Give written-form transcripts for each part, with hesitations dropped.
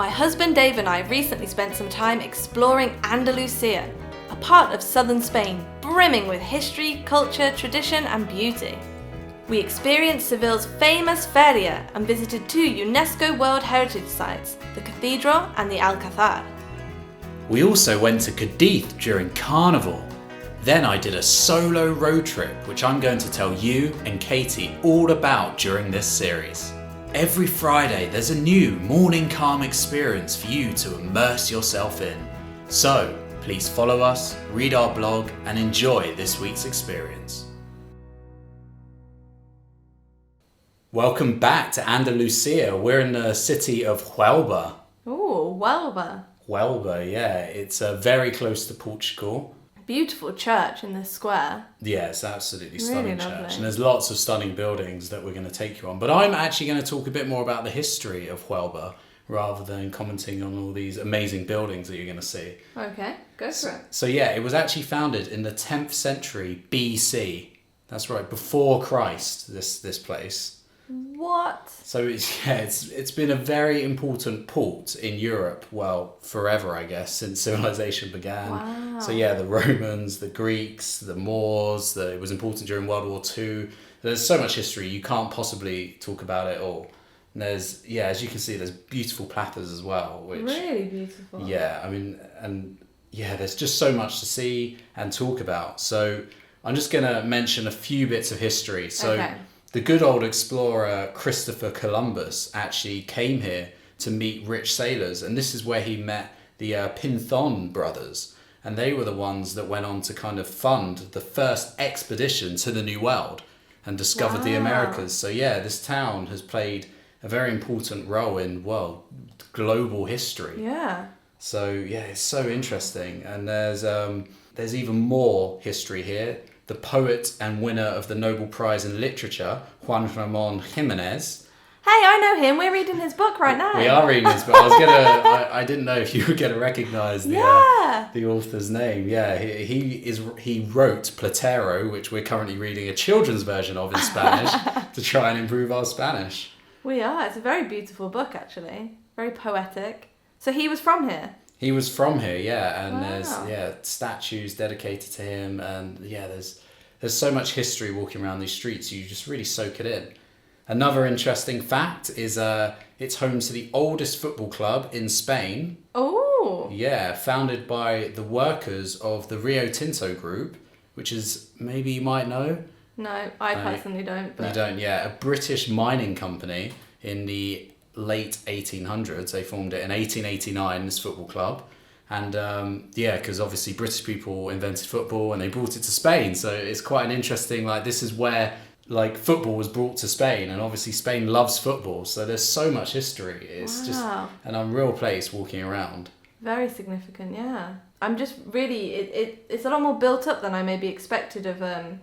My husband Dave and I recently spent some time exploring Andalusia, a part of southern Spain brimming with history, culture, tradition and beauty. We experienced Seville's famous Feria and visited two UNESCO World Heritage Sites, the Cathedral and the Alcazar. We also went to Cadiz during Carnival. Then I did a solo road trip, which I'm going to tell you and Katie all about during this series. Every Friday there's a new morning calm experience for you to immerse yourself in. So please follow us, read our blog and enjoy this week's experience. Welcome back to Andalusia. We're in the city of Huelva. Ooh, Huelva. Huelva, yeah. It's very close to Portugal. Beautiful church in the square. Yeah, it's absolutely stunning Really church. lovely. And there's lots of stunning buildings that we're going to take you on. But I'm actually going to talk a bit more about the history of Huelva rather than commenting on all these amazing buildings that you're going to see. Okay, go for it. So yeah, it was actually founded in the 10th century BC. That's right, before Christ, this place. What? So it's been a very important port in Europe, well, forever, I guess, since civilization began. Wow. So yeah, the Romans, the Greeks, the Moors, it was important during World War II. There's so much history, you can't possibly talk about it all. And there's, yeah, as you can see, there's beautiful plazas as well. Which, really beautiful. yeah, I mean, and yeah, there's just so much to see and talk about. So I'm just going to mention a few bits of history. So. Okay. The good old explorer Christopher Columbus actually came here to meet rich sailors, and this is where he met the Pinzon brothers, and they were the ones that went on to kind of fund the first expedition to the New World and discovered the Americas. So yeah, this town has played a very important role in, well, global history. Yeah. So yeah, it's so interesting, and there's even more history here. The poet and winner of the Nobel Prize in Literature, Juan Ramón Jiménez. Hey, I know him. We're reading his book right now. We are reading his book. I didn't know if you were going to recognise the author's name. Yeah, he wrote Platero, which we're currently reading a children's version of in Spanish to try and improve our Spanish. We are. It's a very beautiful book, actually. Very poetic. So he was from here? He was from here, yeah, and Wow. there's statues dedicated to him, and yeah, there's so much history walking around these streets. You just really soak it in. Another interesting fact is it's home to the oldest football club in Spain. Oh. Yeah, founded by the workers of the Rio Tinto group, which is, maybe you might know. No, I personally don't. But... You don't, yeah, a British mining company in the late 1800s. They formed it in 1889, this football club, and yeah, because obviously British people invented football and they brought it to Spain, so it's quite an interesting, like, this is where like football was brought to Spain, and obviously Spain loves football, so there's so much history. It's just an unreal place walking around. Very significant, yeah. I'm just really, it's a lot more built up than I maybe expected of a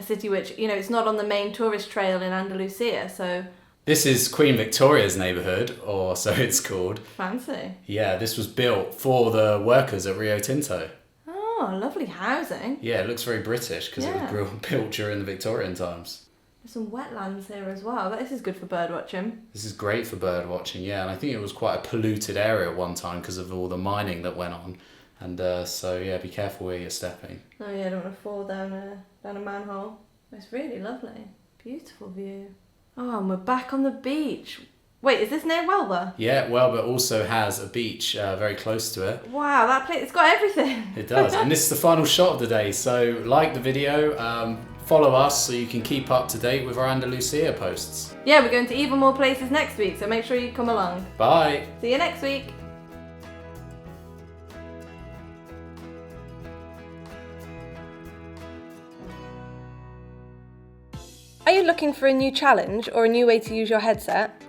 city which, you know, it's not on the main tourist trail in Andalusia, so... This is Queen Victoria's neighbourhood, or so it's called. Fancy. Yeah, this was built for the workers at Rio Tinto. Oh, lovely housing. Yeah, it looks very British because it was built during the Victorian times. There's some wetlands here as well. This is good for bird watching. This is great for bird watching, yeah, and I think it was quite a polluted area at one time because of all the mining that went on. And so, yeah, be careful where you're stepping. Oh yeah, don't want to fall down a manhole. It's really lovely. Beautiful view. Oh, and we're back on the beach. Wait, is this near Huelva? Yeah, Huelva also has a beach very close to it. Wow, that place, it's got everything. It does. And this is the final shot of the day. So like the video, follow us so you can keep up to date with our Andalusia posts. Yeah, we're going to even more places next week, so make sure you come along. Bye. See you next week. Are you looking for a new challenge or a new way to use your headset?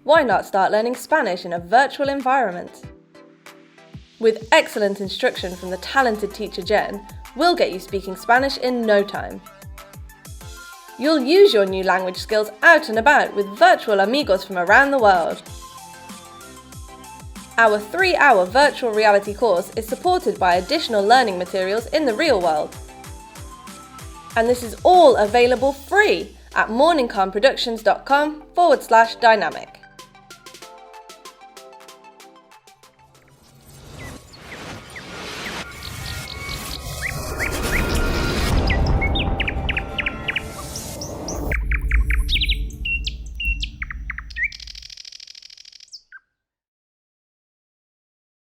Why not start learning Spanish in a virtual environment? With excellent instruction from the talented teacher Jen, we'll get you speaking Spanish in no time. You'll use your new language skills out and about with virtual amigos from around the world. Our 3-hour virtual reality course is supported by additional learning materials in the real world. And this is all available free at morningcalmproductions.com/dynamic.